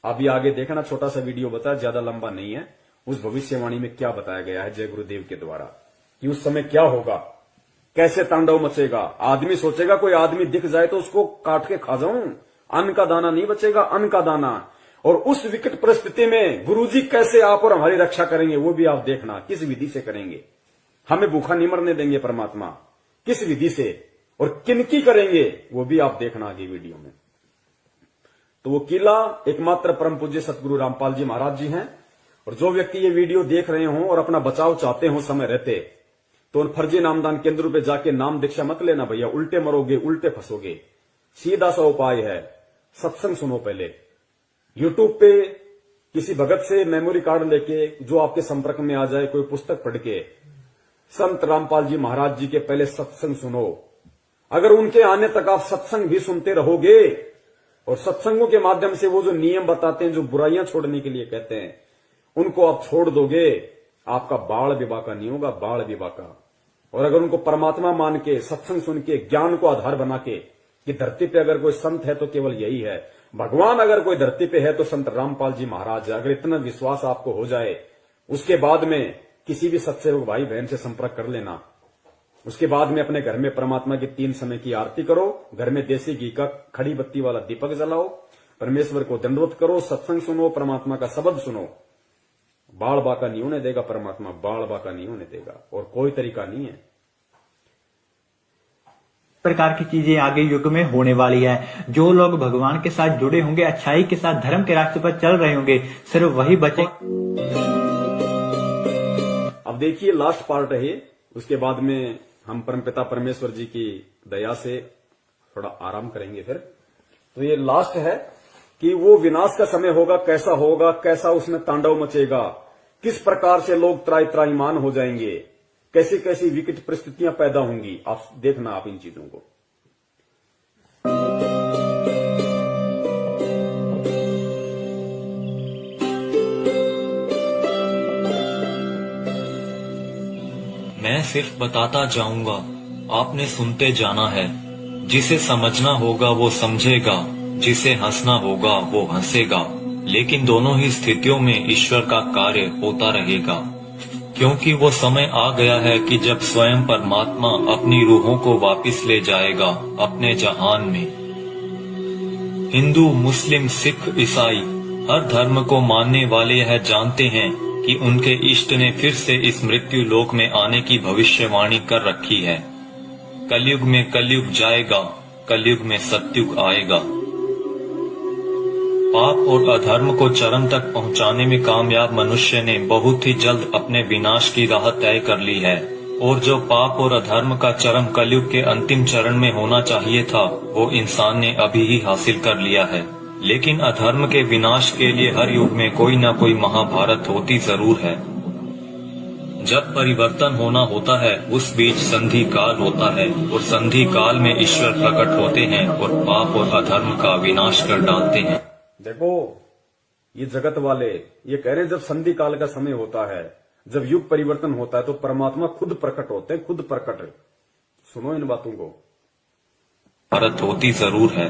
अभी आगे देखना, छोटा सा वीडियो बताया, ज्यादा लंबा नहीं है। उस भविष्यवाणी में क्या बताया गया है जय गुरुदेव के द्वारा कि उस समय क्या होगा, कैसे तांडव मचेगा। आदमी सोचेगा कोई आदमी दिख जाए तो उसको काट के खा जाऊं, अन्न का दाना नहीं बचेगा, अन्न का दाना। और उस विकट परिस्थिति में गुरुजी कैसे आप और हमारी रक्षा करेंगे वो भी आप देखना, किस विधि से करेंगे। हमें भूखा नहीं मरने देंगे परमात्मा, किस विधि से और किनकी करेंगे वो भी आप देखना आगे वीडियो में। तो वो किला एकमात्र परम पूज्य सतगुरु रामपाल जी महाराज जी हैं। और जो व्यक्ति ये वीडियो देख रहे हो और अपना बचाव चाहते हो समय रहते, तो उन फर्जी नामदान केंद्रों पे जाके नाम दीक्षा मत लेना भैया, उल्टे मरोगे, उल्टे फंसोगे। सीधा सा उपाय है, सत्संग सुनो पहले। यूट्यूब पे किसी भगत से मेमोरी कार्ड लेके जो आपके संपर्क में आ जाए, कोई पुस्तक पढ़ के संत रामपाल जी महाराज जी के पहले सत्संग सुनो। अगर उनके आने तक आप सत्संग भी सुनते रहोगे और सत्संगों के माध्यम से वो जो नियम बताते हैं, जो बुराइयां छोड़ने के लिए कहते हैं, उनको आप छोड़ दोगे, आपका बाल विवाह का नहीं होगा, बाल विवाह का। और अगर उनको परमात्मा मान के, सत्संग सुन के, ज्ञान को आधार बना के कि धरती पे अगर कोई संत है तो केवल यही है, भगवान अगर कोई धरती पे है तो संत रामपाल जी महाराज है, अगर इतना विश्वास आपको हो जाए, उसके बाद में किसी भी सत्सेवक भाई बहन से संपर्क कर लेना। उसके बाद में अपने घर में परमात्मा की 3 समय की आरती करो, घर में देसी घी का खड़ी बत्ती वाला दीपक जलाओ, परमेश्वर को दंडवत करो, सत्संग सुनो, परमात्मा का शब्द सुनो। बाल बाका नहीं होने देगा परमात्मा, बाल बाका नहीं होने देगा, और कोई तरीका नहीं है। प्रकार की चीजें आगे युग में होने वाली है। जो लोग भगवान के साथ जुड़े होंगे, अच्छाई के साथ धर्म के रास्ते पर चल रहे होंगे, सिर्फ वही बचे। अब देखिए लास्ट पार्ट है ये, उसके बाद में हम परमपिता परमेश्वर जी की दया से थोड़ा आराम करेंगे फिर। तो ये लास्ट है कि वो विनाश का समय होगा, कैसा होगा, कैसा उसमें तांडव मचेगा, किस प्रकार से लोग त्राहिमाम हो जाएंगे, कैसी कैसी विकट परिस्थितियां पैदा होंगी। आप देखना आप इन चीजों को। मैं सिर्फ बताता जाऊंगा, आपने सुनते जाना है। जिसे समझना होगा वो समझेगा, जिसे हंसना होगा वो हंसेगा। लेकिन दोनों ही स्थितियों में ईश्वर का कार्य होता रहेगा, क्योंकि वो समय आ गया है कि जब स्वयं परमात्मा अपनी रूहों को वापस ले जाएगा अपने जहान में। हिंदू, मुस्लिम, सिख, ईसाई हर धर्म को मानने वाले यह जानते हैं कि उनके इष्ट ने फिर से इस मृत्यु लोक में आने की भविष्यवाणी कर रखी है। कलयुग में कलयुग जाएगा, कलयुग में सतयुग आएगा। पाप और अधर्म को चरम तक पहुंचाने में कामयाब मनुष्य ने बहुत ही जल्द अपने विनाश की राह तय कर ली है, और जो पाप और अधर्म का चरम कलयुग के अंतिम चरण में होना चाहिए था, वो इंसान ने अभी ही हासिल कर लिया है। लेकिन अधर्म के विनाश के लिए हर युग में कोई न कोई महाभारत होती जरूर है। जब परिवर्तन होना होता है उस बीच संधि काल होता है, और संधि काल में ईश्वर प्रकट होते हैं और पाप और अधर्म का विनाश कर डालते हैं। देखो ये जगत वाले ये कह रहे हैं जब संधि काल का समय होता है, जब युग परिवर्तन होता है तो परमात्मा खुद प्रकट होते हैं, खुद प्रकट। सुनो इन बातों को। भारत होती जरूर है।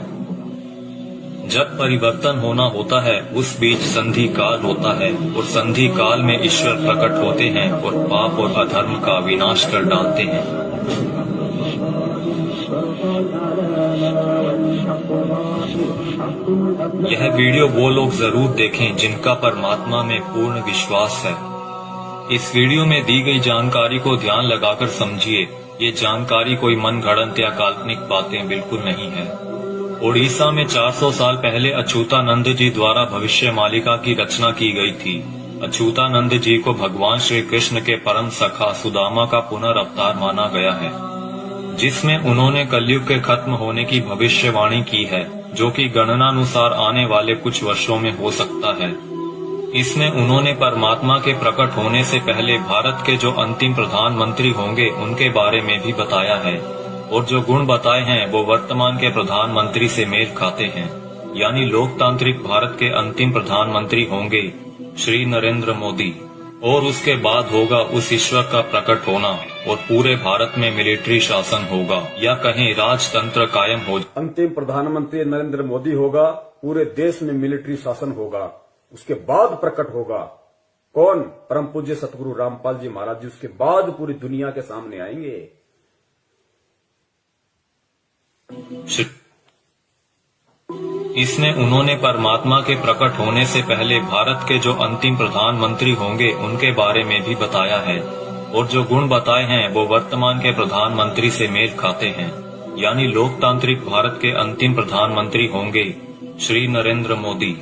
जब परिवर्तन होना होता है उस बीच संधि काल होता है, और संधि काल में ईश्वर प्रकट होते हैं और पाप और अधर्म का विनाश कर डालते हैं। यह वीडियो वो लोग जरूर देखें जिनका परमात्मा में पूर्ण विश्वास है। इस वीडियो में दी गई जानकारी को ध्यान लगाकर समझिए। ये जानकारी कोई मनगढ़ंत या काल्पनिक बातें बिल्कुल नहीं है। ओडिशा में 400 साल पहले अच्युतानंद जी द्वारा भविष्य मालिका की रचना की गई थी। अच्युतानंद जी को भगवान श्री कृष्ण के परम सखा सुदामा का पुनर्अवतार माना गया है, जिसमें उन्होंने कलयुग के खत्म होने की भविष्यवाणी की है, जो कि गणनानुसार आने वाले कुछ वर्षों में हो सकता है। इसमें उन्होंने परमात्मा के प्रकट होने से पहले भारत के जो अंतिम प्रधानमंत्री होंगे उनके बारे में भी बताया है, और जो गुण बताए हैं वो वर्तमान के प्रधानमंत्री से मेल खाते हैं। यानी लोकतांत्रिक भारत के अंतिम प्रधानमंत्री होंगे श्री नरेंद्र मोदी, और उसके बाद होगा उस ईश्वर का प्रकट होना, और पूरे भारत में मिलिट्री शासन होगा, या कहीं राजतंत्र कायम हो। अंतिम प्रधानमंत्री नरेंद्र मोदी होगा, पूरे देश में मिलिट्री शासन होगा, उसके बाद प्रकट होगा कौन? परम पूज्य सतगुरु रामपाल जी महाराज जी उसके बाद पूरी दुनिया के सामने आएंगे। इसमें उन्होंने परमात्मा के प्रकट होने से पहले भारत के जो अंतिम प्रधानमंत्री होंगे उनके बारे में भी बताया है, और जो गुण बताए हैं वो वर्तमान के प्रधानमंत्री से मेल खाते हैं। यानी लोकतांत्रिक भारत के अंतिम प्रधानमंत्री होंगे श्री नरेंद्र मोदी,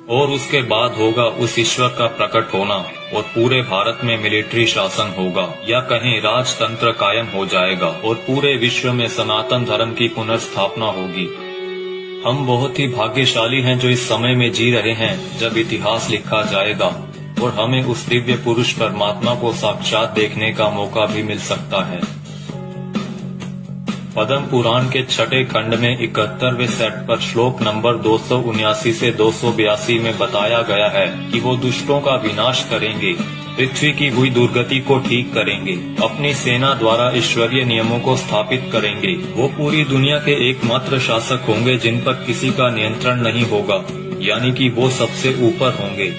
और उसके बाद होगा उस ईश्वर का प्रकट होना, और पूरे भारत में मिलिट्री शासन होगा, या कहें राजतंत्र कायम हो जाएगा, और पूरे विश्व में सनातन धर्म की पुनर्स्थापना होगी। हम बहुत ही भाग्यशाली हैं जो इस समय में जी रहे हैं जब इतिहास लिखा जाएगा और हमें उस दिव्य पुरुष परमात्मा को साक्षात देखने का मौका भी मिल सकता है। पद्म पुराण के छठे खंड में 71वें सेट पर श्लोक नंबर 279 से 282 में बताया गया है कि वो दुष्टों का विनाश करेंगे, पृथ्वी की हुई दुर्गति को ठीक करेंगे, अपनी सेना द्वारा ईश्वरीय नियमों को स्थापित करेंगे। वो पूरी दुनिया के एकमात्र शासक होंगे जिन पर किसी का नियंत्रण नहीं होगा, यानी कि वो सबसे ऊपर होंगे।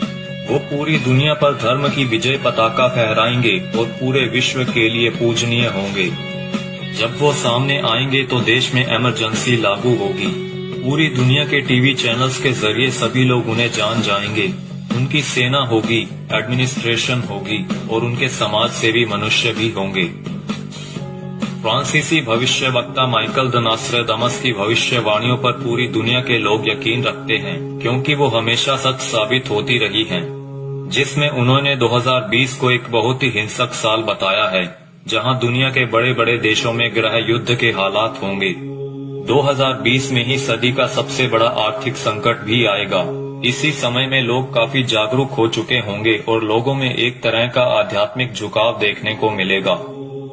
वो पूरी दुनिया पर धर्म की विजय पताका फहराएंगे और पूरे विश्व के लिए पूजनीय होंगे। जब वो सामने आएंगे तो देश में इमरजेंसी लागू होगी। पूरी दुनिया के टीवी चैनल्स के जरिए सभी लोग उन्हें जान जाएंगे। उनकी सेना होगी, एडमिनिस्ट्रेशन होगी और उनके समाज सेवी मनुष्य भी होंगे। फ्रांसीसी भविष्यवक्ता माइकल द नॉस्ट्रेडामस की भविष्यवाणियों पर पूरी दुनिया के लोग यकीन रखते हैं, क्योंकि वो हमेशा सच साबित होती रही हैं, जिसमें उन्होंने 2020 को एक बहुत ही हिंसक साल बताया है, जहां दुनिया के बड़े बड़े देशों में गृह युद्ध के हालात होंगे। 2020 में ही सदी का सबसे बड़ा आर्थिक संकट भी आएगा। इसी समय में लोग काफी जागरूक हो चुके होंगे और लोगों में एक तरह का आध्यात्मिक झुकाव देखने को मिलेगा।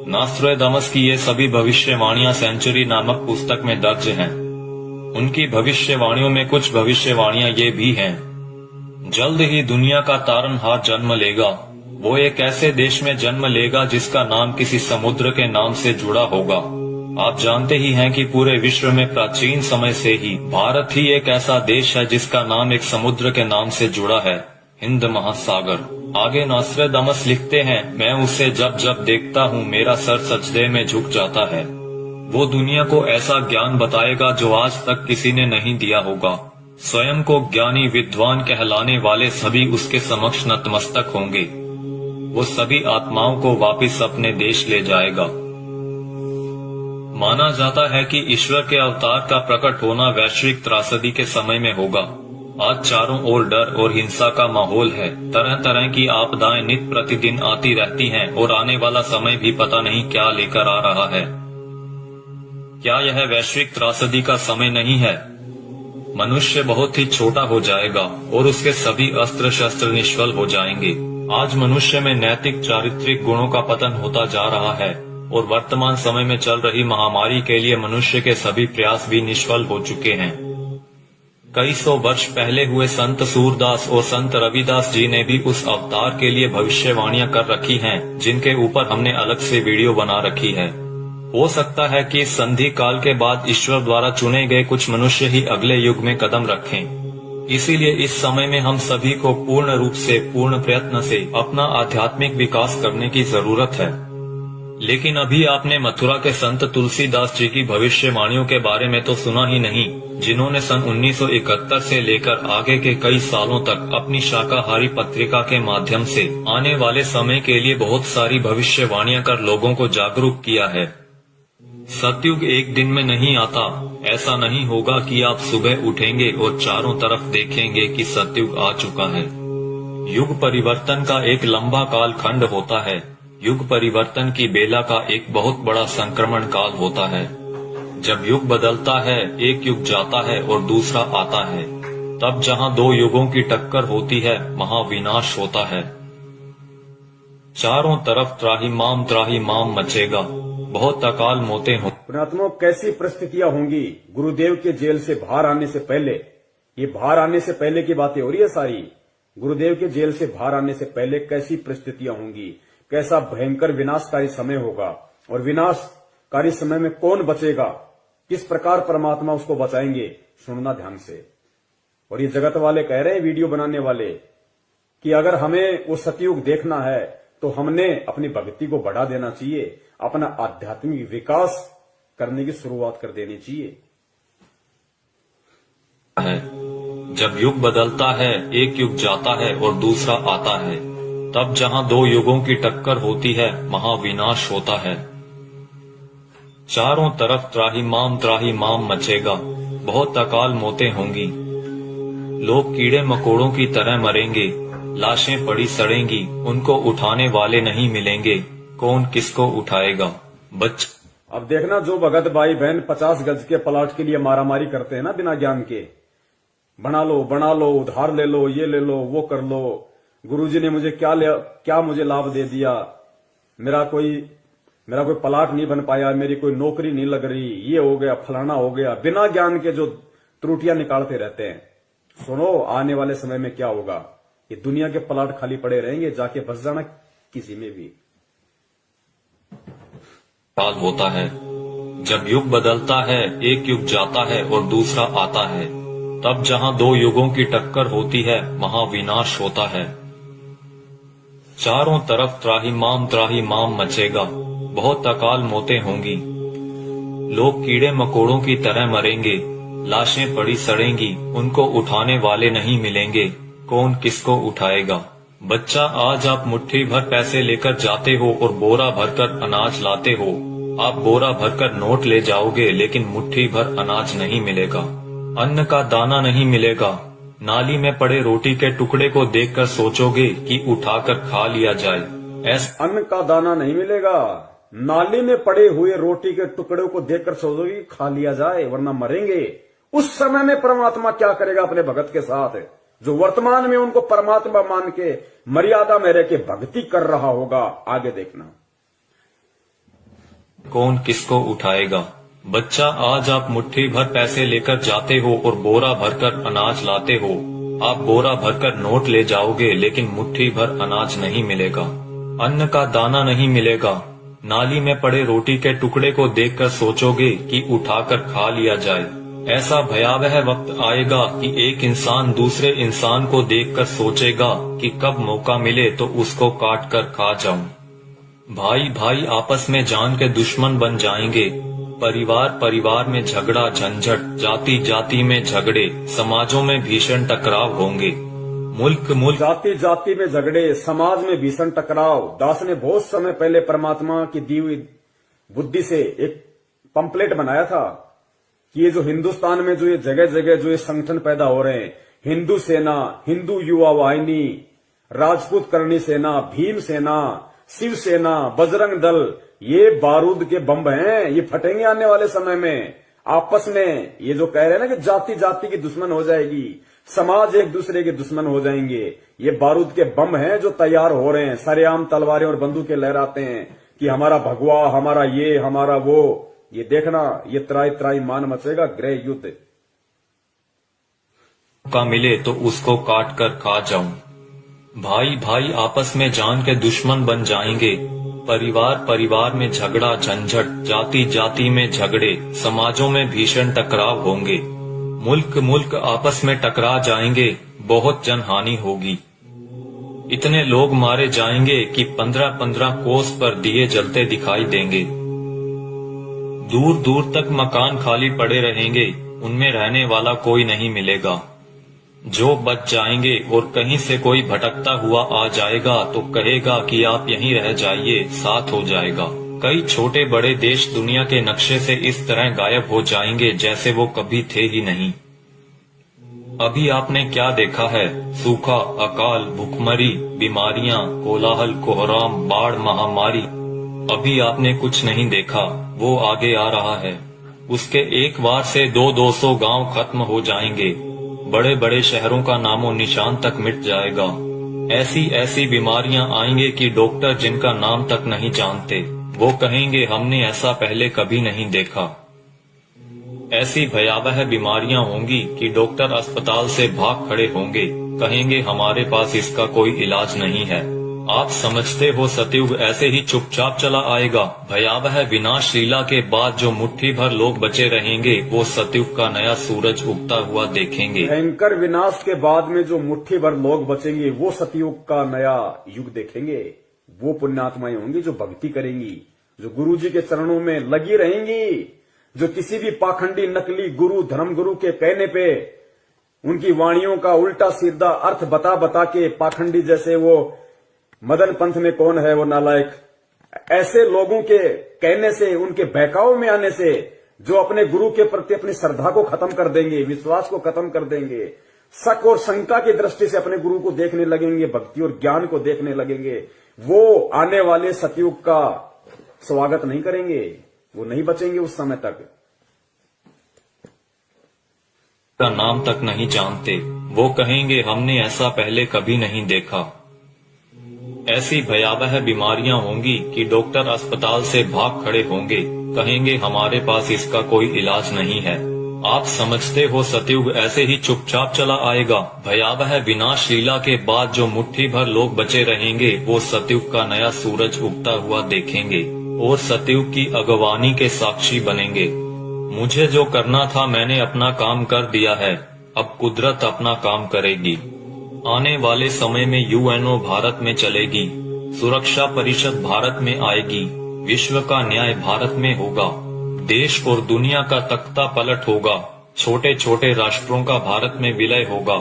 नॉस्ट्रेडामस की ये सभी भविष्यवाणियां सेंचुरी नामक पुस्तक में दर्ज हैं। उनकी भविष्यवाणियों में कुछ भविष्यवाणियां ये भी हैं: जल्द ही दुनिया का तारनहार जन्म लेगा। वो एक ऐसे देश में जन्म लेगा जिसका नाम किसी समुद्र के नाम से जुड़ा होगा। आप जानते ही हैं कि पूरे विश्व में प्राचीन समय से ही भारत ही एक ऐसा देश है जिसका नाम एक समुद्र के नाम से जुड़ा है, हिंद महासागर। आगे नॉस्ट्रेडामस लिखते हैं, मैं उसे जब जब देखता हूँ मेरा सर सजदे में झुक जाता है। वो दुनिया को ऐसा ज्ञान बताएगा जो आज तक किसी ने नहीं दिया होगा। स्वयं को ज्ञानी विद्वान कहलाने वाले सभी उसके समक्ष नतमस्तक होंगे। वो सभी आत्माओं को वापस अपने देश ले जाएगा। माना जाता है कि ईश्वर के अवतार का प्रकट होना वैश्विक त्रासदी के समय में होगा। आज चारों ओर डर और हिंसा का माहौल है। तरह तरह की आपदाएं नित प्रतिदिन आती रहती हैं और आने वाला समय भी पता नहीं क्या लेकर आ रहा है। क्या यह वैश्विक त्रासदी का समय नहीं है? मनुष्य बहुत ही छोटा हो जाएगा और उसके सभी अस्त्र शस्त्र निष्फल हो जाएंगे। आज मनुष्य में नैतिक चारित्रिक गुणों का पतन होता जा रहा है और वर्तमान समय में चल रही महामारी के लिए मनुष्य के सभी प्रयास भी निष्फल हो चुके हैं। कई सौ वर्ष पहले हुए संत सूरदास और संत रविदास जी ने भी उस अवतार के लिए भविष्यवाणियां कर रखी हैं, जिनके ऊपर हमने अलग से वीडियो बना रखी है। हो सकता है कि इस संधि काल के बाद ईश्वर द्वारा चुने गए कुछ मनुष्य ही अगले युग में कदम रखें। इसीलिए इस समय में हम सभी को पूर्ण रूप से, पूर्ण प्रयत्न से अपना आध्यात्मिक विकास करने की जरूरत है। लेकिन अभी आपने मथुरा के संत तुलसीदास जी की भविष्यवाणियों के बारे में तो सुना ही नहीं, जिन्होंने सन 1971 से लेकर आगे के कई सालों तक अपनी शाकाहारी पत्रिका के माध्यम से आने वाले समय के लिए बहुत सारी भविष्यवाणियां कर लोगों को जागरूक किया है। सतयुग एक दिन में नहीं आता। ऐसा नहीं होगा कि आप सुबह उठेंगे और चारों तरफ देखेंगे कि सतयुग आ चुका है। युग परिवर्तन का एक लंबा काल खंड होता है। युग परिवर्तन की बेला का एक बहुत बड़ा संक्रमण काल होता है। जब युग बदलता है, एक युग जाता है और दूसरा आता है। तब जहां दो युगों की टक्कर होती है, वहां विनाश होता है। चारों तरफ त्राहिमाम मचेगा। बहुत अकाल मौतें हों। पुण्यात्माओं, कैसी परिस्थितियां होंगी गुरुदेव के जेल से बाहर आने से पहले? ये बाहर आने से पहले की बातें हो रही है सारी। गुरुदेव के जेल से बाहर आने से पहले कैसी परिस्थितियां होंगी, कैसा भयंकर विनाशकारी समय होगा, और विनाशकारी समय में कौन बचेगा, किस प्रकार परमात्मा उसको बचाएंगे, सुनना ध्यान से। और ये जगत वाले कह रहे हैं, वीडियो बनाने वाले, कि अगर हमें वो सतयुग देखना है तो हमने अपनी भक्ति को बढ़ा देना चाहिए, अपना आध्यात्मिक विकास करने की शुरुआत कर देनी चाहिए। जब युग बदलता है, एक युग जाता है और दूसरा आता है, तब जहां दो युगों की टक्कर होती है, महाविनाश होता है। चारों तरफ त्राही माम मचेगा, बहुत अकाल मौतें होंगी। लोग कीड़े मकोड़ों की तरह मरेंगे, लाशें पड़ी सड़ेंगी, उनको उठाने वाले नहीं मिलेंगे, कौन किसको उठाएगा। अब देखना, जो भगत भाई बहन 50 गज के प्लाट के लिए मारामारी करते हैं ना बिना ज्ञान के, बना लो, उधार ले लो, ये ले लो, वो कर लो, गुरुजी ने मुझे क्या मुझे लाभ दे दिया, मेरा कोई प्लाट नहीं बन पाया, मेरी कोई नौकरी नहीं लग रही, ये हो गया, फलाना हो गया, बिना ज्ञान के जो त्रुटियां निकालते रहते हैं। सुनो, आने वाले समय में क्या होगा, ये दुनिया के प्लाट खाली पड़े रहेंगे, जाके बस जाना किसी में भी। काल होता है, जब युग बदलता है, एक युग जाता है और दूसरा आता है, तब जहां दो युगों की टक्कर होती है, महाविनाश होता है। चारों तरफ त्राही माम मचेगा, बहुत अकाल मौतें होंगी। लोग कीड़े मकोड़ों की तरह मरेंगे, लाशें पड़ी सड़ेंगी, उनको उठाने वाले नहीं मिलेंगे, कौन किसको उठाएगा। बच्चा, आज आप मुट्ठी भर पैसे लेकर जाते हो और बोरा भरकर अनाज लाते हो। आप बोरा भरकर नोट ले जाओगे, लेकिन मुट्ठी भर अनाज नहीं मिलेगा, अन्न का दाना नहीं मिलेगा। नाली में पड़े रोटी के टुकड़े को देखकर सोचोगे कि उठाकर खा लिया जाए। अन्न का दाना नहीं मिलेगा, नाली में पड़े हुए रोटी के टुकड़े को देखकर सोचोगे कि खा लिया जाए, वरना मरेंगे। उस समय में परमात्मा क्या करेगा अपने भगत के साथ, जो वर्तमान में उनको परमात्मा मान के मर्यादा में रह के भक्ति कर रहा होगा। आगे देखना, कौन किसको उठाएगा। बच्चा, आज आप मुट्ठी भर पैसे लेकर जाते हो और बोरा भरकर अनाज लाते हो। आप बोरा भरकर नोट ले जाओगे, लेकिन मुट्ठी भर अनाज नहीं मिलेगा, अन्न का दाना नहीं मिलेगा। नाली में पड़े रोटी के टुकड़े को देखकर सोचोगे कि उठाकर खा लिया जाए। ऐसा भयावह वक्त आएगा कि एक इंसान दूसरे इंसान को देखकर सोचेगा कि कब मौका मिले तो उसको काट कर खा जाऊं। भाई भाई आपस में जान के दुश्मन बन जाएंगे। परिवार में झगड़ा झंझट, जाति जाति में झगड़े, समाजों में भीषण टकराव होंगे। मुल्क जाति में झगड़े, समाज में भीषण टकराव। दास ने बहुत समय पहले परमात्मा की दी हुई बुद्धि से एक पंपलेट बनाया था कि ये जो हिंदुस्तान में जो ये जगह जगह जो ये संगठन पैदा हो रहे हैं, हिंदू सेना, हिंदू युवा वाहिनी, राजपूत करणी सेना, भीम सेना, शिव सेना, बजरंग दल, ये बारूद के बम हैं, ये फटेंगे आने वाले समय में। आपस में ये जो कह रहे हैं ना कि जाति जाति की दुश्मन हो जाएगी, समाज एक दूसरे के दुश्मन हो जाएंगे, ये बारूद के बम हैं जो तैयार हो रहे हैं। सरेआम तलवारें और बंदूकें लहराते हैं कि हमारा भगवा, हमारा ये, हमारा वो। ये देखना, ये त्राई मान मचेगा, गृह युद्ध। का मिले तो उसको काट कर खा जाऊं। भाई भाई आपस में जान के दुश्मन बन जाएंगे। परिवार में झगड़ा झंझट, जाति जाति में झगड़े, समाजों में भीषण टकराव होंगे। मुल्क आपस में टकरा जाएंगे, बहुत जनहानि होगी। इतने लोग मारे जाएंगे कि 15-15 कोस पर दिए जलते दिखाई देंगे। दूर दूर तक मकान खाली पड़े रहेंगे, उनमें रहने वाला कोई नहीं मिलेगा। जो बच जाएंगे और कहीं से कोई भटकता हुआ आ जाएगा तो कहेगा कि आप यहीं रह जाइए, साथ हो जाएगा। कई छोटे बड़े देश दुनिया के नक्शे से इस तरह गायब हो जाएंगे जैसे वो कभी थे ही नहीं। अभी आपने क्या देखा है? सूखा, अकाल, भूखमरी, बीमारियां, कोलाहल, कोहराम, बाढ़, महामारी। अभी आपने कुछ नहीं देखा, वो आगे आ रहा है। उसके एक बार से 200-200 गांव खत्म हो जाएंगे। बड़े बड़े शहरों का नामो निशान तक मिट जाएगा। ऐसी बीमारियां आएंगे कि डॉक्टर जिनका नाम तक नहीं जानते, वो कहेंगे हमने ऐसा पहले कभी नहीं देखा। ऐसी भयावह बीमारियां होंगी कि डॉक्टर अस्पताल से भाग खड़े होंगे, कहेंगे हमारे पास इसका कोई इलाज नहीं है। आप समझते हो सतयुग ऐसे ही चुपचाप चला आएगा? भयावह विनाश लीला के बाद जो मुट्ठी भर लोग बचे रहेंगे वो सतयुग का नया सूरज उगता हुआ देखेंगे। भयंकर विनाश के बाद में जो मुट्ठी भर लोग बचेंगे वो सतयुग का नया युग देखेंगे। वो पुण्यात्माएं होंगी जो भक्ति करेंगी, जो गुरु जी के चरणों में लगी रहेंगी, जो किसी भी पाखंडी नकली गुरु धर्म गुरु के कहने पे उनकी वाणियों का उल्टा सीधा अर्थ बता बता के पाखंडी, जैसे वो मदन पंथ में कौन है वो नालायक, ऐसे लोगों के कहने से, उनके बहकाव में आने से जो अपने गुरु के प्रति अपनी श्रद्धा को खत्म कर देंगे, विश्वास को खत्म कर देंगे, शक और शंका की दृष्टि से अपने गुरु को देखने लगेंगे, भक्ति और ज्ञान को देखने लगेंगे, वो आने वाले सतयुग का स्वागत नहीं करेंगे, वो नहीं बचेंगे उस समय तक। का नाम तक नहीं जानते, वो कहेंगे हमने ऐसा पहले कभी नहीं देखा। ऐसी भयावह बीमारियां होंगी कि डॉक्टर अस्पताल से भाग खड़े होंगे, कहेंगे हमारे पास इसका कोई इलाज नहीं है। आप समझते हो सतयुग ऐसे ही चुपचाप चला आएगा? भयावह विनाश लीला के बाद जो मुट्ठी भर लोग बचे रहेंगे वो सतयुग का नया सूरज उगता हुआ देखेंगे और सतयुग की अगवानी के साक्षी बनेंगे। मुझे जो करना था मैंने अपना काम कर दिया है, अब कुदरत अपना काम करेगी। आने वाले समय में यूएनओ भारत में चलेगी, सुरक्षा परिषद भारत में आएगी, विश्व का न्याय भारत में होगा, देश और दुनिया का तख्ता पलट होगा, छोटे छोटे राष्ट्रों का भारत में विलय होगा,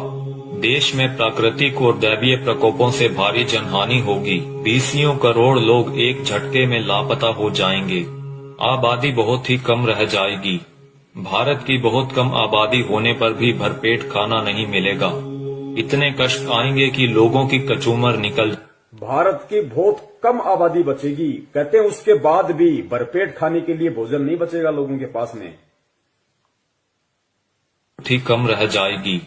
देश में प्राकृतिक और दैवीय प्रकोपों से भारी जनहानि होगी, 20 करोड़ लोग एक झटके में लापता हो जाएंगे, आबादी बहुत ही कम रह जाएगी। भारत की बहुत कम आबादी होने पर भी भरपेट खाना नहीं मिलेगा, इतने कष्ट आएंगे कि लोगों की कचूमर निकल। भारत की बहुत कम आबादी बचेगी, कहते हैं उसके बाद भी भरपेट खाने के लिए भोजन नहीं बचेगा लोगों के पास में, ठीक कम रह जाएगी।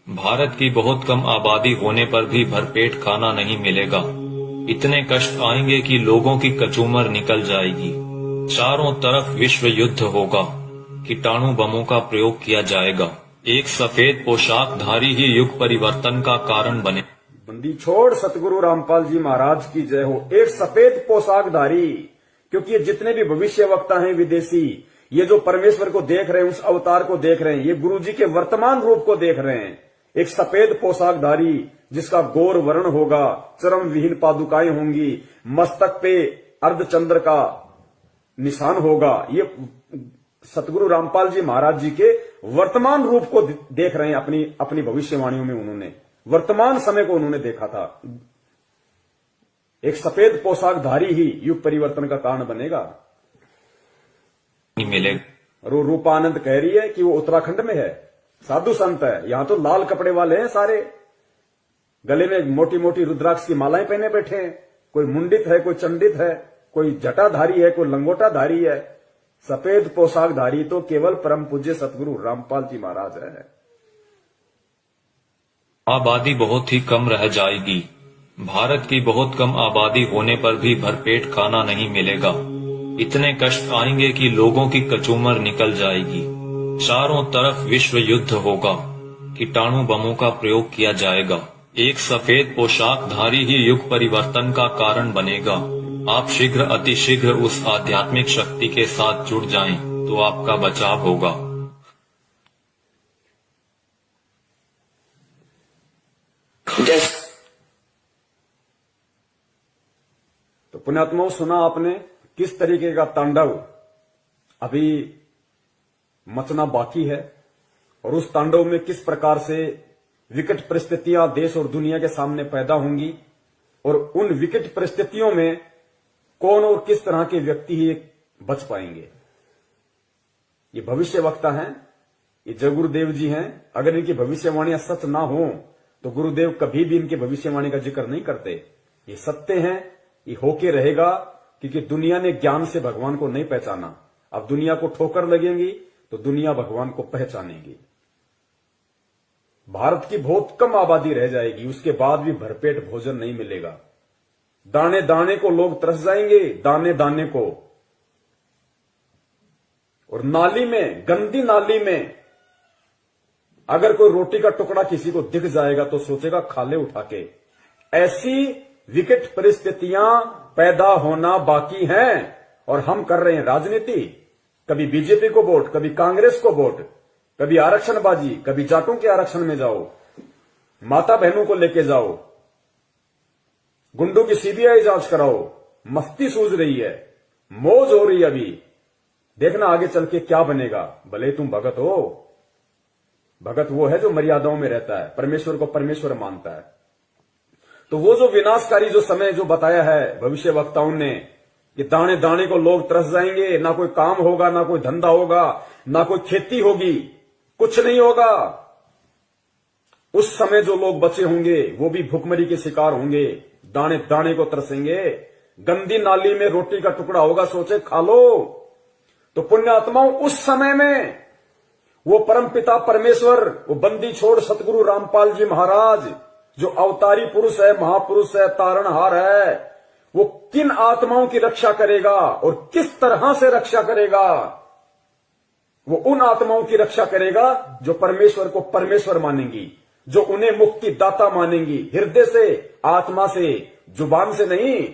भारत की बहुत कम आबादी होने पर भी भरपेट खाना नहीं मिलेगा, इतने कष्ट आएंगे कि लोगों की कचूमर निकल जाएगी। चारों तरफ विश्व युद्ध होगा, कीटाणु बमों का प्रयोग किया जाएगा, एक सफेद पोशाकधारी ही युग परिवर्तन का कारण बने। बंदी छोड़ सतगुरु रामपाल जी महाराज की जय हो। एक सफेद पोशाकधारी, क्योंकि ये जितने भी भविष्य वक्ता हैं विदेशी, ये जो परमेश्वर को देख रहे हैं, उस अवतार को देख रहे हैं, ये गुरु जी के वर्तमान रूप को देख रहे हैं। एक सफेद पोशाकधारी जिसका गौर वर्ण होगा, चरम विहीन पादुकाएं होंगी, मस्तक पे अर्धचंद्र का निशान होगा, ये सतगुरु रामपाल जी महाराज जी के वर्तमान रूप को देख रहे हैं। अपनी भविष्यवाणियों में उन्होंने वर्तमान समय को उन्होंने देखा था। एक सफेद पोशाकधारी ही युग परिवर्तन का कारण बनेगा। मिलेगा। रूपानंद कह रही है कि वो उत्तराखंड में है, साधु संत है, यहां तो लाल कपड़े वाले हैं सारे, गले में मोटी मोटी रुद्राक्ष की मालाएं पहने बैठे हैं, कोई मुंडित है, कोई चंडित है, कोई जटाधारी है, कोई लंगोटाधारी है। सफेद पोशाकधारी तो केवल परम पूज्य सतगुरु रामपाल जी महाराज है। आबादी बहुत ही कम रह जाएगी। भारत की बहुत कम आबादी होने पर भी भरपेट खाना नहीं मिलेगा, इतने कष्ट आएंगे कि लोगों की कचूमर निकल जाएगी। चारों तरफ विश्व युद्ध होगा, कीटाणु बमों का प्रयोग किया जाएगा, एक सफेद पोशाकधारी ही युग परिवर्तन का कारण बनेगा। आप शीघ्र अतिशीघ्र उस आध्यात्मिक शक्ति के साथ जुड़ जाएं तो आपका बचाव होगा। तो पुण्यात्माओं, सुना आपने किस तरीके का तांडव अभी मचना बाकी है और उस तांडव में किस प्रकार से विकट परिस्थितियां देश और दुनिया के सामने पैदा होंगी और उन विकट परिस्थितियों में कौन और किस तरह के व्यक्ति ही बच पाएंगे। ये भविष्य वक्ता हैं, ये जय गुरुदेव जी हैं। अगर इनकी भविष्यवाणियां सच ना हो तो गुरुदेव कभी भी इनकी भविष्यवाणी का जिक्र नहीं करते। ये सत्य हैं, ये होके रहेगा, क्योंकि दुनिया ने ज्ञान से भगवान को नहीं पहचाना। अब दुनिया को ठोकर लगेंगी तो दुनिया भगवान को पहचानेगी। भारत की बहुत कम आबादी रह जाएगी, उसके बाद भी भरपेट भोजन नहीं मिलेगा। दाने दाने को लोग तरस जाएंगे, दाने दाने को। और नाली में, गंदी नाली में अगर कोई रोटी का टुकड़ा किसी को दिख जाएगा तो सोचेगा खा ले उठा के। ऐसी विकट परिस्थितियां पैदा होना बाकी हैं और हम कर रहे हैं राजनीति। कभी बीजेपी को वोट, कभी कांग्रेस को वोट, कभी आरक्षणबाजी, कभी जाटों के आरक्षण में जाओ, माता बहनों को लेके जाओ, गुंडों की सीबीआई जांच कराओ। मस्ती सूझ रही है, मौज हो रही है। अभी देखना आगे चल के क्या बनेगा। भले तुम भगत हो, भगत वो है जो मर्यादाओं में रहता है, परमेश्वर को परमेश्वर मानता है। तो वो जो विनाशकारी जो समय जो बताया है भविष्य वक्ताओं ने कि दाने दाने को लोग तरस जाएंगे, ना कोई काम होगा, ना कोई धंधा होगा, ना कोई खेती होगी, कुछ नहीं होगा। उस समय जो लोग बचे होंगे वो भी भुखमरी के शिकार होंगे, दाने दाने को तरसेंगे। गंदी नाली में रोटी का टुकड़ा होगा, सोचे खा लो। तो पुण्यात्माओं, उस समय में वो परमपिता परमेश्वर, वो बंदी छोड़ सतगुरु रामपाल जी महाराज जो अवतारी पुरुष है, महापुरुष है, तारणहार है, वो किन आत्माओं की रक्षा करेगा और किस तरह से रक्षा करेगा। वो उन आत्माओं की रक्षा करेगा जो परमेश्वर को परमेश्वर मानेंगी, जो उन्हें मुक्ति दाता मानेंगी, हृदय से, आत्मा से, जुबान से नहीं।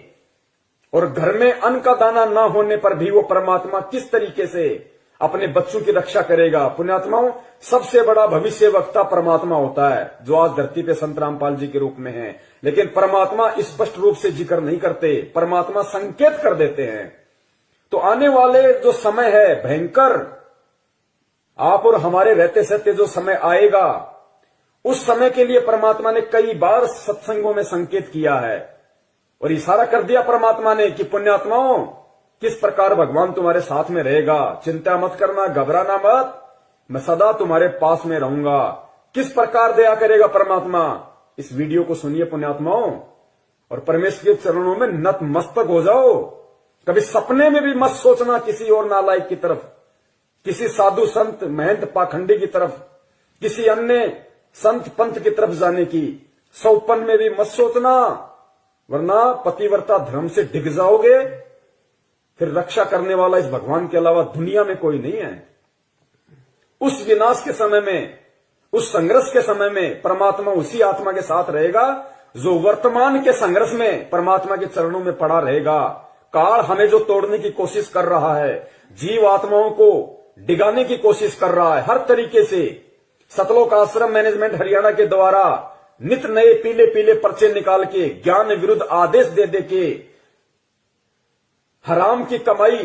और घर में अन्न का दाना ना होने पर भी वो परमात्मा किस तरीके से अपने बच्चों की रक्षा करेगा। पुण्यात्माओं, सबसे बड़ा भविष्य वक्ता परमात्मा होता है, जो आज धरती पे संत रामपाल जी के रूप में है। लेकिन परमात्मा स्पष्ट रूप से जिक्र नहीं करते, परमात्मा संकेत कर देते हैं। तो आने वाले जो समय है भयंकर, आप और हमारे रहते सहते जो समय आएगा, उस समय के लिए परमात्मा ने कई बार सत्संगों में संकेत किया है और इशारा कर दिया परमात्मा ने कि पुण्यात्माओं, किस प्रकार भगवान तुम्हारे साथ में रहेगा, चिंता मत करना, घबराना मत, मैं सदा तुम्हारे पास में रहूंगा। किस प्रकार दया करेगा परमात्मा, इस वीडियो को सुनिए पुण्यात्माओं, और परमेश्वर के चरणों में नतमस्तक हो जाओ। कभी सपने में भी मत सोचना किसी और नालायक की तरफ, किसी साधु संत महंत पाखंडी की तरफ, किसी अन्य संत पंथ की तरफ जाने की सौपन में भी मत सोचना, वरना पतिव्रता धर्म से डिग जाओगे। फिर रक्षा करने वाला इस भगवान के अलावा दुनिया में कोई नहीं है। उस विनाश के समय में, उस संघर्ष के समय में परमात्मा उसी आत्मा के साथ रहेगा जो वर्तमान के संघर्ष में परमात्मा के चरणों में पड़ा रहेगा। काल हमें जो तोड़ने की कोशिश कर रहा है, जीव आत्माओं को डिगाने की कोशिश कर रहा है हर तरीके से, सतलोक आश्रम मैनेजमेंट हरियाणा के द्वारा नित नए पीले पीले पर्चे निकाल के, ज्ञान विरुद्ध आदेश दे दे के, हराम की कमाई,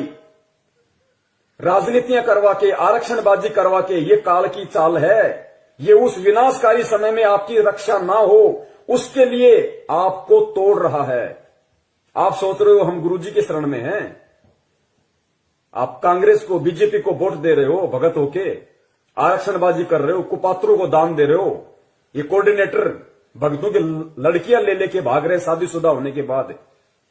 राजनीतियां करवा के, आरक्षणबाजी करवा के, ये काल की चाल है। ये उस विनाशकारी समय में आपकी रक्षा ना हो, उसके लिए आपको तोड़ रहा है। आप सोच रहे हो हम गुरुजी की शरण में हैं, आप कांग्रेस को, बीजेपी को वोट दे रहे हो भगत होके, आरक्षणबाजी कर रहे हो, कुपात्रों को दान दे रहे हो, ये कोऑर्डिनेटर भक्तों की लड़कियां ले लेके भाग रहे शादीशुदा होने के बाद,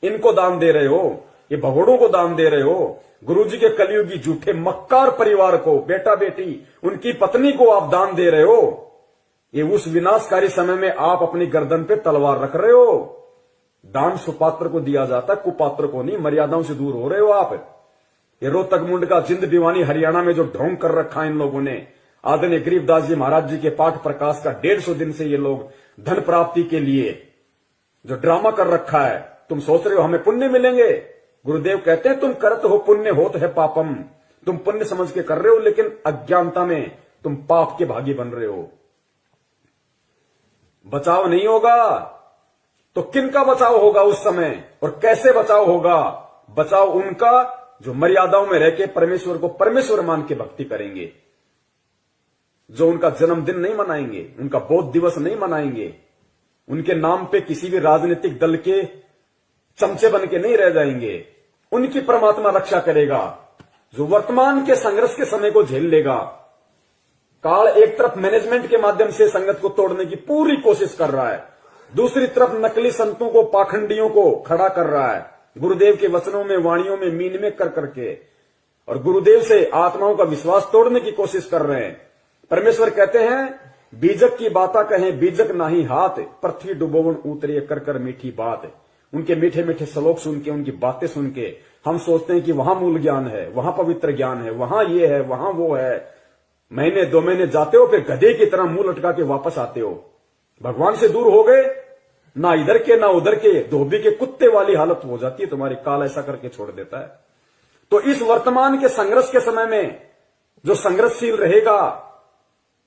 इनको दान दे रहे हो, ये भगोड़ों को दान दे रहे हो, गुरुजी के कलयुगी झूठे मक्कार परिवार को, बेटा बेटी, उनकी पत्नी को आप दान दे रहे हो। ये उस विनाशकारी समय में आप अपनी गर्दन पे तलवार रख रहे हो। दान सुपात्र को दिया जाता, कुपात्र को नहीं। मर्यादाओं से दूर हो रहे हो आप। ये रोहतक मुंड का जिंद दीवानी हरियाणा में जो ढोंग कर रखा है इन लोगों ने, आदरणीय गरीबदास जी महाराज जी के पाठ प्रकाश का 150 दिन से ये लोग धन प्राप्ति के लिए जो ड्रामा कर रखा है, तुम सोच रहे हो हमें पुण्य मिलेंगे। गुरुदेव कहते हैं तुम करत हो पुण्य होत है पापम, तुम पुण्य समझ के कर रहे हो, लेकिन अज्ञानता में तुम पाप के भागी बन रहे हो। बचाव नहीं होगा तो किनका बचाव होगा उस समय, और कैसे बचाव होगा? बचाव उनका जो मर्यादाओं में रह के परमेश्वर को परमेश्वर मान के भक्ति करेंगे, जो उनका जन्मदिन नहीं मनाएंगे, उनका बौद्ध दिवस नहीं मनाएंगे, उनके नाम पे किसी भी राजनीतिक दल के चमचे बन के नहीं रह जाएंगे। उनकी परमात्मा रक्षा करेगा। जो वर्तमान के संघर्ष के समय को झेल लेगा। काल एक तरफ मैनेजमेंट के माध्यम से संगत को तोड़ने की पूरी कोशिश कर रहा है, दूसरी तरफ नकली संतों को, पाखंडियों को खड़ा कर रहा है, गुरुदेव के वचनों में, वाणियों में मीन में कर करके, और गुरुदेव से आत्माओं का विश्वास तोड़ने की कोशिश कर रहे हैं। परमेश्वर कहते हैं बीजक की बाता कहें बीजक नाही हाथ, पृथ्वी डुबोवन उतरिए कर कर मीठी बात। उनके मीठे मीठे श्लोक सुन के, उनकी बातें सुन के हम सोचते हैं कि वहां मूल ज्ञान है, वहां पवित्र ज्ञान है, वहां ये है, वहां वो है। महीने 2 महीने जाते हो, फिर गधे की तरह मुंह लटका के वापस आते हो। भगवान से दूर हो गए ना इधर के ना उधर के, धोबी के कुत्ते वाली हालत हो जाती है तुम्हारी, काल ऐसा करके छोड़ देता है। तो इस वर्तमान के संघर्ष के समय में जो संघर्षशील रहेगा,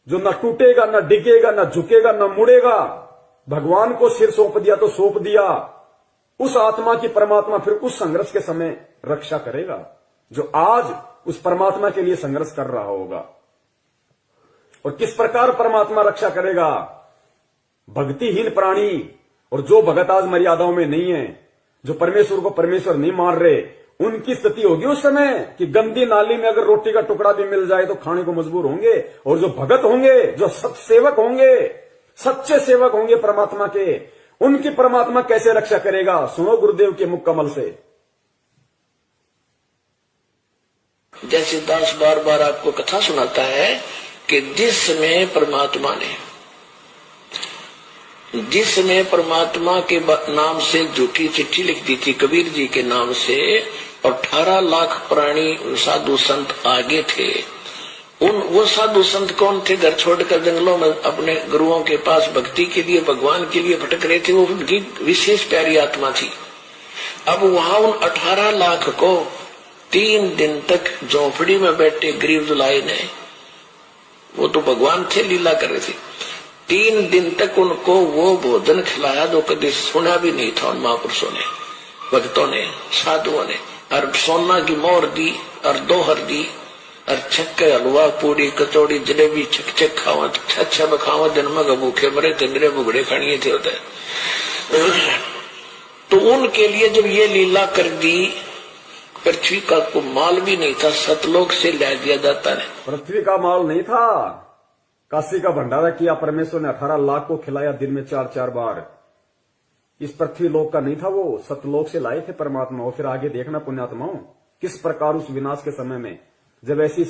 जो न टूटेगा, न डिगेगा, न झुकेगा, न मुड़ेगा, भगवान को सिर सौंप दिया तो सौंप दिया, उस आत्मा की परमात्मा फिर उस संघर्ष के समय रक्षा करेगा, जो आज उस परमात्मा के लिए संघर्ष कर रहा होगा। और किस प्रकार परमात्मा रक्षा करेगा? भक्तिहीन प्राणी और जो भगत आज मर्यादाओं में नहीं है, जो परमेश्वर को परमेश्वर नहीं मान रहे, उनकी स्थिति होगी उस समय कि गंदी नाली में अगर रोटी का टुकड़ा भी मिल जाए तो खाने को मजबूर होंगे। और जो भगत होंगे, जो सत्सेवक होंगे, सच्चे सेवक होंगे परमात्मा के, उनकी परमात्मा कैसे रक्षा करेगा? सुनो गुरुदेव के मुख कमल से। जैसे दास बार बार आपको कथा सुनाता है कि जिस समय परमात्मा के नाम से झूठी चिट्ठी लिख दी थी कबीर जी के नाम से, और 18 लाख प्राणी साधु संत आगे थे। वो साधु संत कौन थे? घर छोड़कर जंगलों में अपने गुरुओं के पास भक्ति के लिए, भगवान के लिए भटक रहे थे। वो उनकी विशेष प्यारी आत्मा थी। अब वहां उन 18 लाख को 3 दिन तक झोंपड़ी में बैठे गरीब दुलाई ने, वो तो भगवान थे, लीला कर रहे थे, 3 दिन तक उनको वो भोजन खिलाया जो कभी सुना भी नहीं था उन महापुरुषों ने, भक्तों ने, साधुओं ने। और सोना की मोहर दी और दोहर दी और छक्के हलवा पूड़ी कचौड़ी जलेबी छक खावत छा बखावत दिन में भूखे मरे तिंदरे बुगड़े खानिए थे होते। तो उनके लिए जब ये लीला कर दी, पृथ्वी का को माल भी नहीं था, सतलोक से ला दिया जाता है। पृथ्वी का माल नहीं था, काशी का भंडारा किया परमेश्वर ने, 18 लाख को खिलाया दिन में 4-4 बार। इस पृथ्वी लोक का नहीं था, वो सतलोक से लाए थे परमात्मा। और फिर आगे देखना पुण्यात्माओं, किस प्रकार उस विनाश के समय में जब ऐसी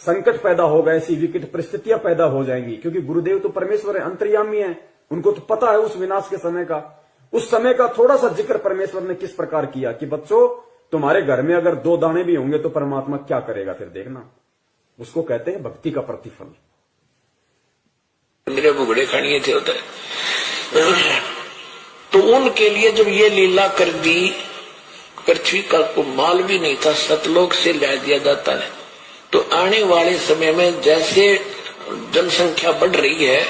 संकट पैदा होगा, ऐसी विकट परिस्थितियां पैदा हो जाएंगी, क्योंकि गुरुदेव तो परमेश्वर है, अंतर्यामी है, उनको तो पता है उस विनाश के समय का। उस समय का थोड़ा सा जिक्र परमेश्वर ने किस प्रकार किया कि बच्चों, तुम्हारे घर में अगर 2 दाने भी होंगे तो परमात्मा क्या करेगा, फिर देखना। उसको कहते हैं भक्ति का प्रतिफल। मेरे बुगड़े खानिए थे होता है। तो उनके लिए जब ये लीला कर दी, पृथ्वी का को माल भी नहीं था, सतलोक से ला दिया जाता है। तो आने वाले समय में जैसे जनसंख्या बढ़ रही है,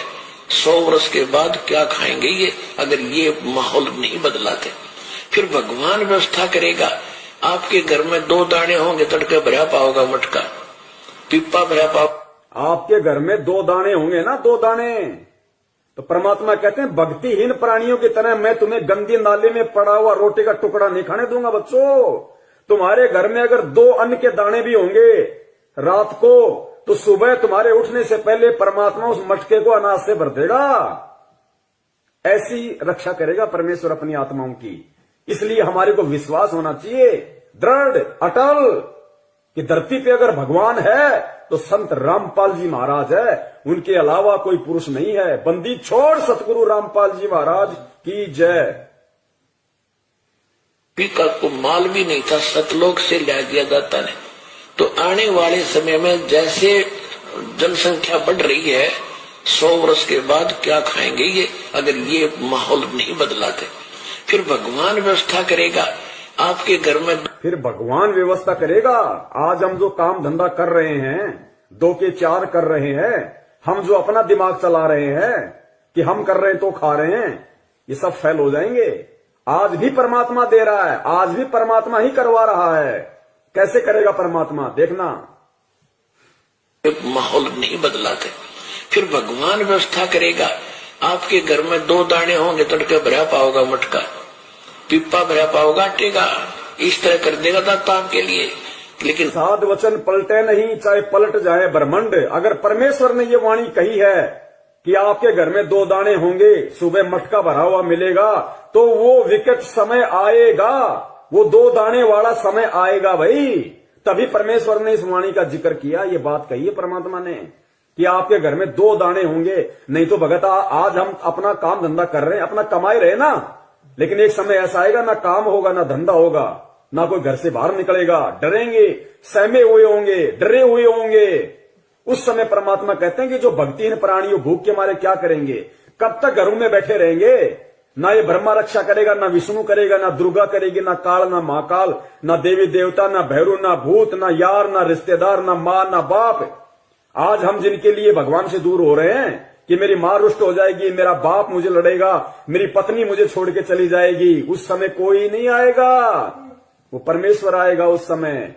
100 वर्ष के बाद क्या खाएंगे ये, अगर ये माहौल नहीं बदलाते? फिर भगवान व्यवस्था करेगा। आपके घर में 2 दाने होंगे, तड़के भरा पाओगा मटका, पिप्पा भरा पाओ। आपके घर में 2 दाने होंगे ना, 2 दाने, तो परमात्मा कहते हैं भक्तिहीन प्राणियों की तरह मैं तुम्हें गंदी नाली में पड़ा हुआ रोटी का टुकड़ा नहीं खाने दूंगा। बच्चों, तुम्हारे घर में अगर 2 अन्न के दाने भी होंगे रात को, तो सुबह तुम्हारे उठने से पहले परमात्मा उस मटके को अनाज से भर देगा। ऐसी रक्षा करेगा परमेश्वर अपनी आत्माओं की। इसलिए हमारे को विश्वास होना चाहिए दृढ़ अटल कि धरती पे अगर भगवान है तो संत रामपाल जी महाराज है, उनके अलावा कोई पुरुष नहीं है। बंदी छोड़ सतगुरु रामपाल जी महाराज की जय। पिता को माल भी नहीं था, सतलोक से ला दिया जाता है। तो आने वाले समय में जैसे जनसंख्या बढ़ रही है, 100 वर्ष के बाद क्या खाएंगे ये, अगर ये माहौल नहीं बदलाते? फिर भगवान व्यवस्था करेगा। आपके घर में फिर भगवान व्यवस्था करेगा। आज हम जो काम धंधा कर रहे हैं, 2 के 4 कर रहे हैं, हम जो अपना दिमाग चला रहे हैं कि हम कर रहे हैं तो खा रहे हैं, ये सब फेल हो जाएंगे। आज भी परमात्मा दे रहा है, आज भी परमात्मा ही करवा रहा है। कैसे करेगा परमात्मा, देखना। माहौल नहीं बदलाते, फिर भगवान व्यवस्था करेगा। आपके घर में 2 दाने होंगे, तड़के भरा पाओगा मटका, पिप्पा भरा पाओगा आटेगा, इस तरह कर देगा दाता आपके लिए। लेकिन साध वचन पलटे नहीं, चाहे पलट जाए ब्रह्मांड। अगर परमेश्वर ने ये वाणी कही है कि आपके घर में 2 दाने होंगे, सुबह मटका भरा हुआ मिलेगा, तो वो विकट समय आएगा, वो 2 दाने वाला समय आएगा भाई। तभी परमेश्वर ने इस वाणी का जिक्र किया, ये बात कही है परमात्मा ने कि आपके घर में 2 दाने होंगे। नहीं तो भगत आज हम अपना काम धंधा कर रहे हैं, अपना कमाई रहे ना, लेकिन एक समय ऐसा आएगा ना काम होगा, ना धंधा होगा, ना कोई घर से बाहर निकलेगा, डरेंगे, सहमे हुए होंगे, डरे हुए होंगे। उस समय परमात्मा कहते हैं कि जो भक्तिहीन प्राणियों भूख के मारे क्या करेंगे, कब तक घरों में बैठे रहेंगे, ना ये ब्रह्मा रक्षा करेगा, ना विष्णु करेगा, ना दुर्गा करेगी, ना काल, ना महाकाल, ना देवी देवता, ना भैरू, ना भूत, ना यार, ना रिश्तेदार, ना मां, ना बाप। आज हम जिनके लिए भगवान से दूर हो रहे हैं कि मेरी मां रुष्ट हो जाएगी, मेरा बाप मुझे लड़ेगा, मेरी पत्नी मुझे छोड़ के चली जाएगी, उस समय कोई नहीं आएगा, वो परमेश्वर आएगा उस समय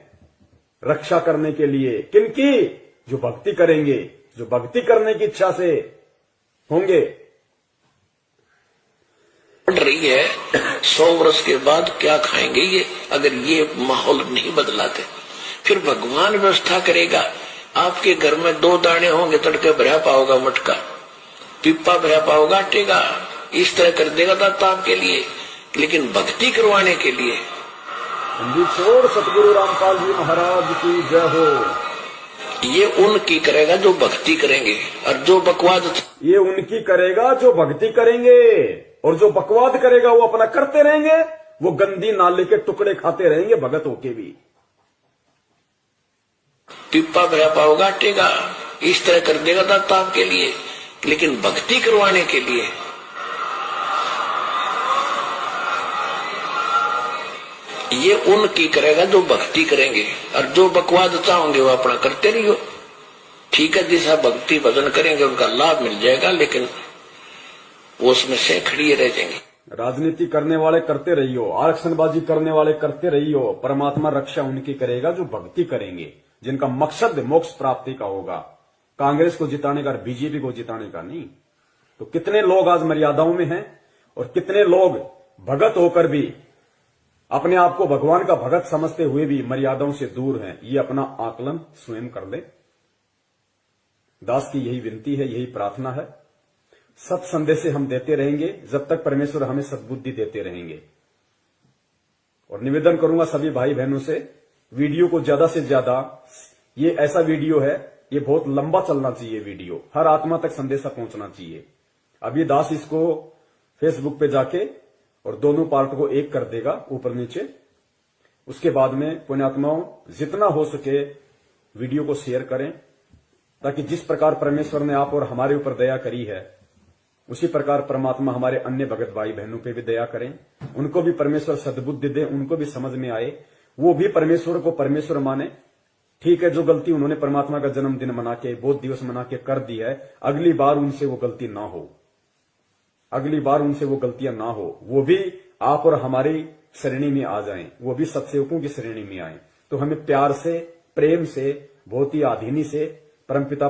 रक्षा करने के लिए। किनकी? जो भक्ति करेंगे, जो भक्ति करने की इच्छा से होंगे। बढ़ रही है 100 वर्ष के बाद क्या खाएंगे ये, अगर ये माहौल नहीं बदलाते। फिर भगवान व्यवस्था करेगा। आपके घर में 2 दाने होंगे, तड़के भरा पाओगा मटका, पिप्पा भरा पाओगा आटेगा, इस तरह कर देगा दाता आपके लिए। लेकिन भक्ति करवाने के लिए छोड़ सतगुरु रामपाल जी महाराज की जय हो। ये उनकी करेगा जो भक्ति करेंगे, और जो बकवाद ये उनकी करेगा जो भक्ति करेंगे, और जो बकवाद करेगा वो अपना करते रहेंगे, वो गंदी नाले के टुकड़े खाते रहेंगे भगत होके भी। पिप्पा भरा पाओगा आटेगा, इस तरह कर देगा दाता आपके लिए। लेकिन भक्ति करवाने के लिए ये उनकी करेगा जो भक्ति करेंगे, और जो बकवाद चाहोगे वो अपना करते रहियो। ठीक है, जैसा भक्ति भजन करेंगे उनका लाभ मिल जाएगा, लेकिन वो उसमें से खड़िए रह जाएंगे। राजनीति करने वाले करते रहियो, आरक्षणबाजी करने वाले करते रहियो, परमात्मा रक्षा उनकी करेगा जो भक्ति करेंगे, जिनका मकसद मोक्ष प्राप्ति का होगा, कांग्रेस को जिताने का, बीजेपी को जिताने का नहीं। तो कितने लोग आज मर्यादाओं में हैं, और कितने लोग भगत होकर भी अपने आप को भगवान का भगत समझते हुए भी मर्यादाओं से दूर हैं। ये अपना आकलन स्वयं कर ले। दास की यही विनती है, यही प्रार्थना है। सत संदेश हम देते रहेंगे जब तक परमेश्वर हमें सद्बुद्धि देते रहेंगे। और निवेदन करूंगा सभी भाई बहनों से, वीडियो को ज्यादा से ज्यादा, ये ऐसा वीडियो है, ये बहुत लंबा चलना चाहिए वीडियो, हर आत्मा तक संदेशा पहुंचना चाहिए। अभी दास इसको फेसबुक पे जाके और दोनों पार्ट को एक कर देगा, ऊपर नीचे। उसके बाद में पुण्यात्माओं जितना हो सके वीडियो को शेयर करें, ताकि जिस प्रकार परमेश्वर ने आप और हमारे ऊपर दया करी है, उसी प्रकार परमात्मा हमारे अन्य भगत भाई बहनों पे भी दया करें, उनको भी परमेश्वर सद्बुद्धि दे, उनको भी समझ में आए, वो भी परमेश्वर को परमेश्वर माने। ठीक है, जो गलती उन्होंने परमात्मा का जन्मदिन मना के, बोध दिवस मना के कर दी है, अगली बार उनसे वो गलती ना हो, अगली बार उनसे वो गलतियां ना हो, वो भी आप और हमारी श्रेणी में आ जाएं, वो भी सत्सेवकों की श्रेणी में आए। तो हमें प्यार से, प्रेम से, बहुत ही आधीनी से परमपिता